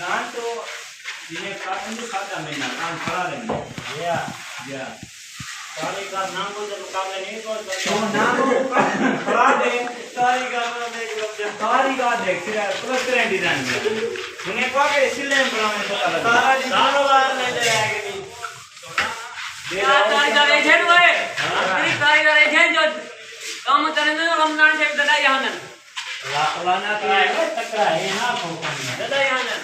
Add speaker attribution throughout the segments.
Speaker 1: ना तो ये काटन जो खाता में ना काम खड़ा रहेंगे या सारी का नाम को जब मुकाबले नहीं तो नाम को खड़ा दे सारी का देख सारी का देख सिरा प्लस करें डिजाइन में उन्हें को के इसलिए बड़ा में पता लगा सारा बार नहीं जाएगा नहीं
Speaker 2: कारीगर एजेंट हुए तेरी कारीगर एजेंट जो काम करेंगे ना रमजान से दादा यहाँ ना
Speaker 1: लाना तो टकरा है यहाँ
Speaker 2: दादा यहाँ ना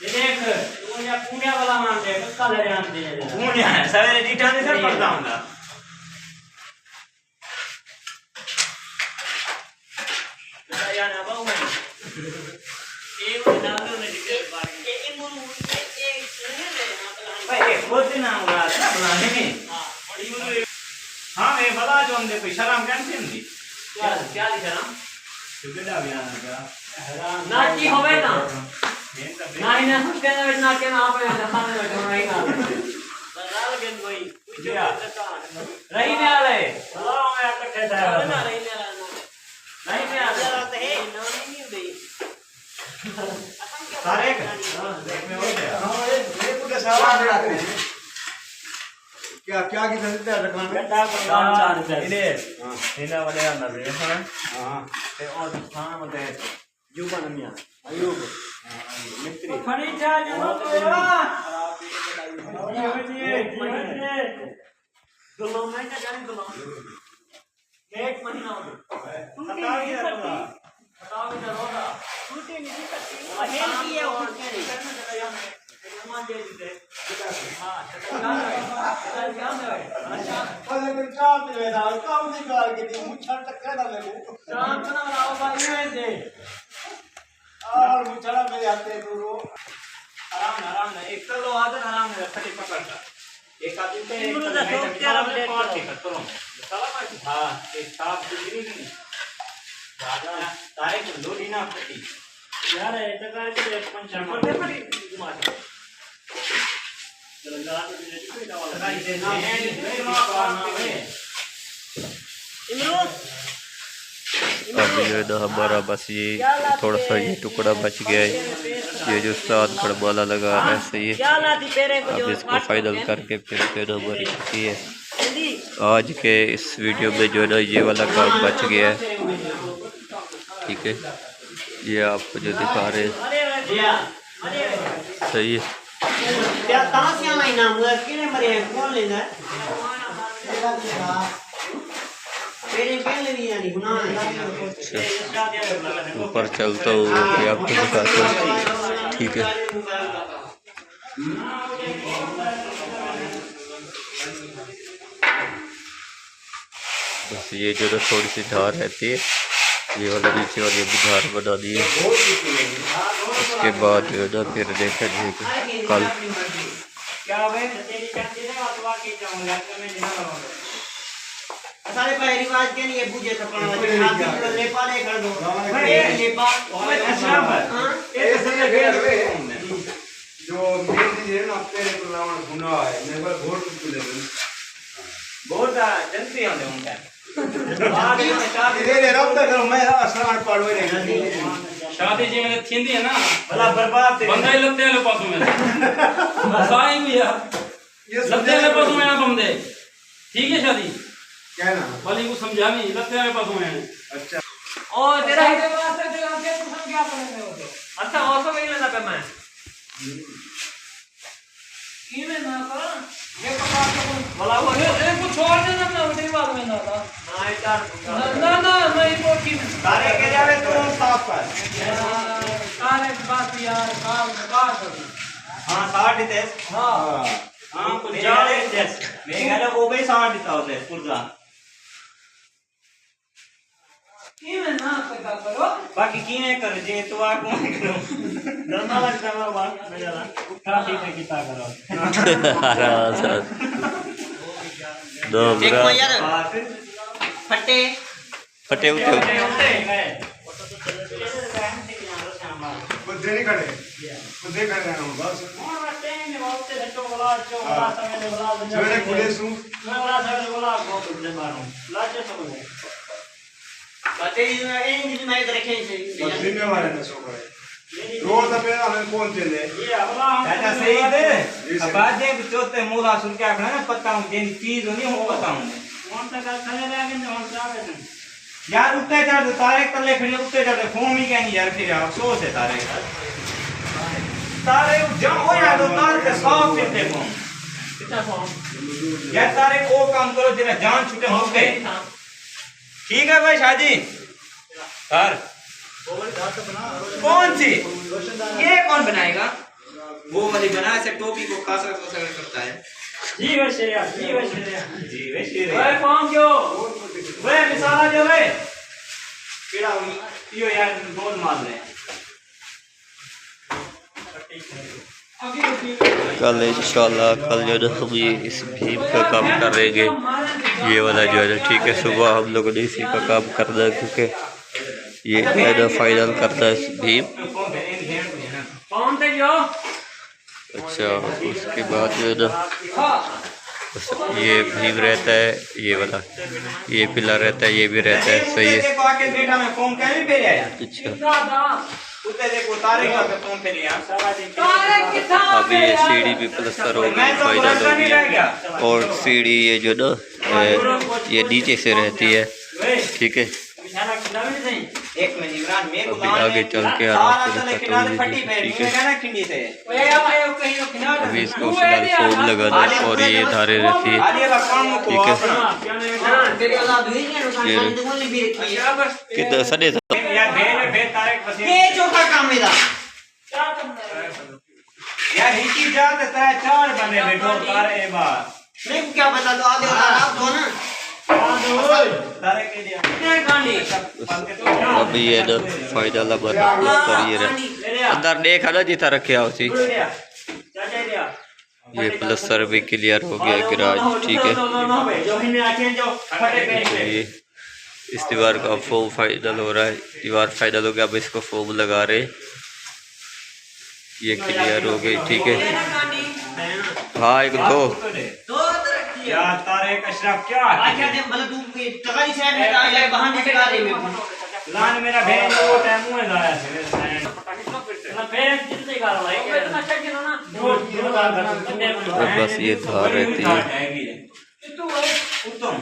Speaker 1: देख तू या पुण्य वाला मान दे उसका ले जान दे पुण्य है सवेरे डीटा नहीं सर पड़ता हूँगा दादा यहाँ ना बाहु में ये वो नाम लो नहीं दिखे बारी ये मुरु ये सुने ले भाई ये खुद ही नाम रहा है बुलाने में हाँ मैं भला जो हम देखो शराम कैसे होंगी
Speaker 2: क्या लिखा ना
Speaker 1: सुगंधा भी आना क्या
Speaker 2: ना की होवे ना नहीं ना कुछ कहना बैठना के ना पे सामने बैठो नहीं ना बराबर गेंद कोई कुछ रही में आ रहे
Speaker 1: भला मैं इकट्ठे था
Speaker 2: ना रही में
Speaker 1: नहीं में आ
Speaker 2: रहा है ना नहीं दे
Speaker 1: सारे देख में हो गया
Speaker 3: हां ये पूरे सवाल रखते हैं क्या क्या की खरीदते रखना
Speaker 1: बेटा को 4 रुपए इले इना वाले अंदर है हां ते और खाना मत है युवा नमिया अयुब मित्री खड़ी जा जो तो
Speaker 2: गुलाम में क्या जाने गुलाम 1 महीना हो गया
Speaker 1: बता दिया होगा
Speaker 2: बताओ इधर होगा छुट्टी नहीं करती है की है और क्या नहीं मान दे दे हां क्या है अच्छा
Speaker 3: पहले कोई काम दे रहा काम निकाल के दी मुछड़ टक्कर डाल ले
Speaker 2: शाम को ना आओ भाई में दे
Speaker 3: और मुछड़ा में जाते दूर
Speaker 1: आराम ना एक तो लो आदर आराम से फटी पकड़ता एक आदमी पे एक
Speaker 2: तो क्या अपडेट
Speaker 1: करो सलाम हां एक साफ सुथरी नहीं दादा तारे को लोडी ना फटी यार ये तो कर के पंचम फटी मार चलो तो कोई ना वाला दे ना
Speaker 2: इमरान
Speaker 4: अब जो है ना हमारा बस ये थोड़ा सा ये टुकड़ा बच गया है ये जो साथ खड़बाला लगा है सही है
Speaker 2: क्या लाती पेरे को जो
Speaker 4: अब इसको फाइनल करके फिर हमारी छुट्टी है आज के इस वीडियो में जो है ना ये वाला काम बच गया है ठीक है ये आपको जो दिखा रहे हैं सही है
Speaker 2: क्या तासिया महीना हुआ किने मरे कौन लेना है मेरे पहले भी यानी गुनाह है
Speaker 4: ऊपर चलता हूँ ये आपको दिखाता हूँ ठीक है बस ये जो ना थोड़ी सी धार रहती है ये वाला नीचे और ये भी धार बना दी है उसके बाद जो है ना फिर देखा जाएगा कल
Speaker 1: क्या भाई तेरी चर्चे से अथवा की जाऊंगा मैं जिना लगाऊंगा
Speaker 2: सारे पहले रिवाज के नहीं ये पूजे तो पड़ा हाथ में लेपा ले कर दो ये लेपा
Speaker 1: अच्छा
Speaker 2: हां
Speaker 3: ऐसे लगे हुए जो मेन चीज है ना तेरे को रावण गुना है मेरे को घोड़ को ले
Speaker 1: बहुत जल्दी आते होंगे
Speaker 3: धीरे धीरे रब तक करो मैं स्नान पढ़ो नहीं
Speaker 5: शादी जी में थींदी है ना
Speaker 1: भला बर्बाद
Speaker 5: बंदा ही लगते हैं पासों में साईं भी है
Speaker 3: ये
Speaker 5: लगते हैं पासों में ना बंदे ठीक है शादी
Speaker 3: क्या ना
Speaker 5: वाली को समझा नहीं लगते हैं पासों में
Speaker 3: अच्छा
Speaker 2: और तेरा ही वास्ते जो आके तुम क्या पढ़ने हो तो अच्छा और तो नहीं लेना पे मैं इमे ना कर ये पका तो
Speaker 1: भला वो
Speaker 2: एक को छोड़ देना मैं उठी बात में ना था ना मैं को की
Speaker 1: तारे के जावे तो साफ कर
Speaker 2: कारे बात यार काम बात
Speaker 1: हां 60 देश
Speaker 2: हां
Speaker 1: हां कुछ जाले देश मैं गला वो भी 60 देता होते पुरजा
Speaker 2: इमे ना पता करो
Speaker 1: बाकी कीने कर जे तो आ को करो धर्मा लगता है बात में जाला उठा ठीक है किता करो
Speaker 4: आराम से दो
Speaker 2: देखो
Speaker 4: बुरा
Speaker 2: यार फटे
Speaker 4: फटे उठे
Speaker 3: बुद्धि नहीं खड़े बुद्धि खड़े ना बस जोने खुले सु
Speaker 2: बातें इन दिन में रखे से
Speaker 3: बुद्धि में वाले ना सो करे रोज पे हमें कौन चले
Speaker 1: ये अगला
Speaker 6: चाचा सही है अब आज एक चौथे मूला सुन के आखना ना पता हूं जिन चीज होनी हो बताऊं
Speaker 1: कौन सा का खड़े रह गए कौन सा आगे
Speaker 6: यार उत्ते चढ़ तारे तले खड़े उत्ते चढ़ फोन ही क्या नहीं यार फिर अफसोस है तारे तारे जम हो यार तो तारे के साफ फिरते फोन
Speaker 2: कितना फॉर्म
Speaker 6: यार तारे को काम करो जरा जान छूटे हो गए ठीक है भाई शादी सर कौन सी ये कौन बनाएगा वो वाली बना से टोपी को खासा करता है
Speaker 1: जी वैसे यार जी वैसे
Speaker 6: जी वे शेर
Speaker 2: ओए कौन जो
Speaker 1: वे मिसाला जो वे
Speaker 6: केड़ा हुई यो यार गोल मार ले
Speaker 4: कल इंशाल्लाह कल जो है हम ये इस भीम का काम करेंगे ये वाला जो है ठीक है सुबह हम लोगों ने इसी का काम करना है क्योंकि ये है फाइनल करना है इस भीम
Speaker 2: कौन थे जो
Speaker 4: अच्छा उसके बाद जो है ना ये भीम रहता है ये वाला ये पिलर रहता है ये भी रहता है सही है
Speaker 6: देखो आके बेटा मैं फोन क्या भी फेरे आया
Speaker 4: अच्छा
Speaker 2: कितना था
Speaker 6: उत्ते देखो तारे का पे फोन फेरे आया
Speaker 2: तारे कितना
Speaker 4: अभी ये सीढ़ी भी प्लस्तर हो गई फाइनल हो गया और सीढ़ी ये जो ना ये नीचे से रहती है ठीक है
Speaker 1: मिसाला खिलावे नहीं
Speaker 6: एक मिनट इमरान मेरे को
Speaker 4: अभी आगे चल के आराम से दिखाता हूँ
Speaker 6: फटी
Speaker 4: ये,
Speaker 6: पे
Speaker 4: ठीक
Speaker 6: मैं
Speaker 4: है
Speaker 6: कहना खिंडी से
Speaker 2: ओए आए कहीं तो किनारे
Speaker 4: अभी इसको फिलहाल फोम लगाना है और ये धारे रहती है
Speaker 6: आलिया का काम को
Speaker 4: ठीक है
Speaker 2: हां तेरी औलाद हुई है
Speaker 4: ये कितना सने था
Speaker 6: यार बे तारे बस
Speaker 7: ये चौथा काम मेरा
Speaker 2: क्या करना है
Speaker 6: यार हिची जात है चार बने बैठो तारे ए बार
Speaker 7: मेरे को क्या बता दो आधे और आप दो ना
Speaker 6: तारे के लिए
Speaker 2: कितने गांडी
Speaker 4: अभी ये ना फाइनल हमारा प्लस्तर ये रहा अंदर देखा ना जितना रखे उसी ये प्लस्तर भी क्लियर हो गया गिराज ठीक है
Speaker 1: जो हिने आके जो फटे पे
Speaker 4: ये इस दीवार का फोम फाइनल हो रहा है दीवार फाइनल हो गया अब इसको फोम लगा रहे ये क्लियर हो गई ठीक है हाँ एक दो
Speaker 7: दो तरक्की
Speaker 6: यार तारे का शराब क्या
Speaker 7: आखिर दे मतलब तू तगारी साइड में आ जाए बहाने से गा रहे मेरे को
Speaker 6: लान मेरा बहन वो टाइम में लाया से
Speaker 2: ना फिर जितने का रहा है इतना अच्छा किया ना
Speaker 4: और बस ये धार रहती है
Speaker 2: तू है
Speaker 6: उत्तम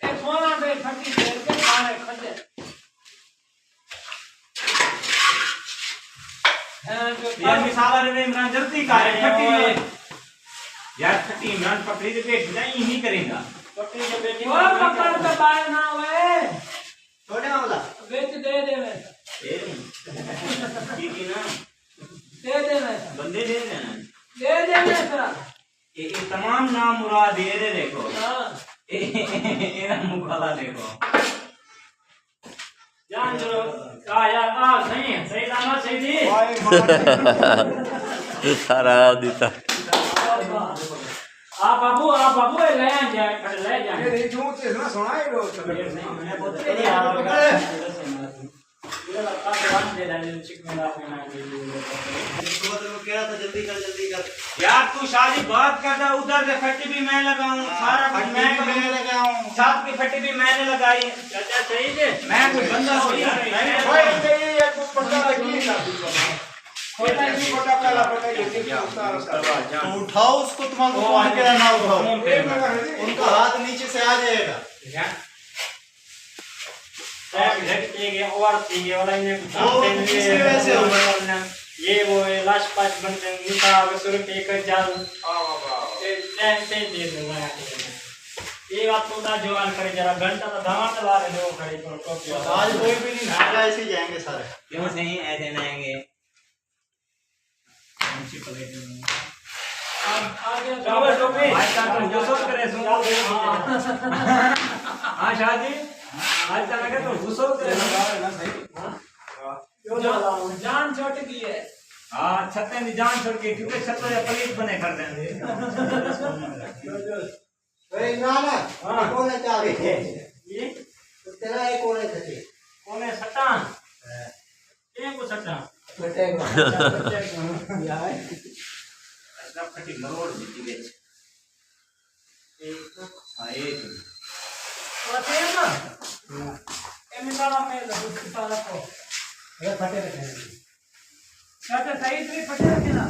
Speaker 2: एक मोना पे फटी से के खाने खजे
Speaker 6: यार मिसाल रे इमरान जल्दी का है फटी यार फटी इमरान पकड़ी दे पेट नहीं ही करेगा
Speaker 1: पट्टी के बेटी
Speaker 2: वो पकड़ के बाहर ना हुए
Speaker 7: छोटे मामला
Speaker 2: बेच दे दे मैं
Speaker 6: की ना
Speaker 2: दे दे मैं
Speaker 6: बंदे दे देना
Speaker 2: दे दे मैं सर
Speaker 6: ये तमाम नाम मुराद ये दे देखो
Speaker 2: हां
Speaker 6: ये मुकाला देखो
Speaker 1: जान जो का यार आ सही दाना सही दी
Speaker 4: सारा देता
Speaker 1: आ बाबू ले जाए
Speaker 3: ये जो से ना सुनाई रो
Speaker 1: मैं बहुत यार ये लगता है वन दे देने चिक में आप ना
Speaker 7: इसको तो कह रहा था जल्दी कर
Speaker 6: यार तू शादी बात करता उधर से फट्टी भी मैं लगाऊं सारा कुछ मैं लगाऊं साथ की फट्टी भी मैंने लगाई
Speaker 1: चाचा सही है
Speaker 6: मैं कोई बंदा थोड़ी
Speaker 3: ओए ये कुछ पता लगी ना खोटा जी खोटा पहला पता ये
Speaker 7: तो उठाओ उसको तुम्हारा फोन पे ना उठाओ उनका हाथ नीचे से आ जाएगा
Speaker 1: और ये वाला इन्हें
Speaker 7: किसकी वजह से हुआ?
Speaker 1: ये वो लाश पास बनते हैं उनका सुरख एक जाल दे दूंगा ये बात तो ना जवान करे जरा घंटा तो धावा चला रहे हो खड़े पर
Speaker 7: आज कोई भी नहीं भागा ऐसे ही जाएंगे सारे
Speaker 6: क्यों नहीं ऐसे नहाएंगे
Speaker 2: आगे
Speaker 1: चावल टोपी
Speaker 6: आज का तुम जो सोच करे सुन हाँ शादी
Speaker 1: आज का लगे तो घुसो करे
Speaker 2: जान छोड़ दी है
Speaker 6: हाँ छत्ते की जान छोड़ के क्योंकि छत्ते या पलीत बने कर देंगे
Speaker 7: अरे ना कौन है चार
Speaker 1: ये
Speaker 7: तो तेरा एक कौन है सच्ची
Speaker 1: कौन है सट्टा ये को सट्टा
Speaker 7: बटेगा
Speaker 6: यार ऐसा फटी मरोड़ देती बेच हाँ एक
Speaker 2: और फिर ना ए मिसाला में
Speaker 1: चाचा सही से फटे रखे ना।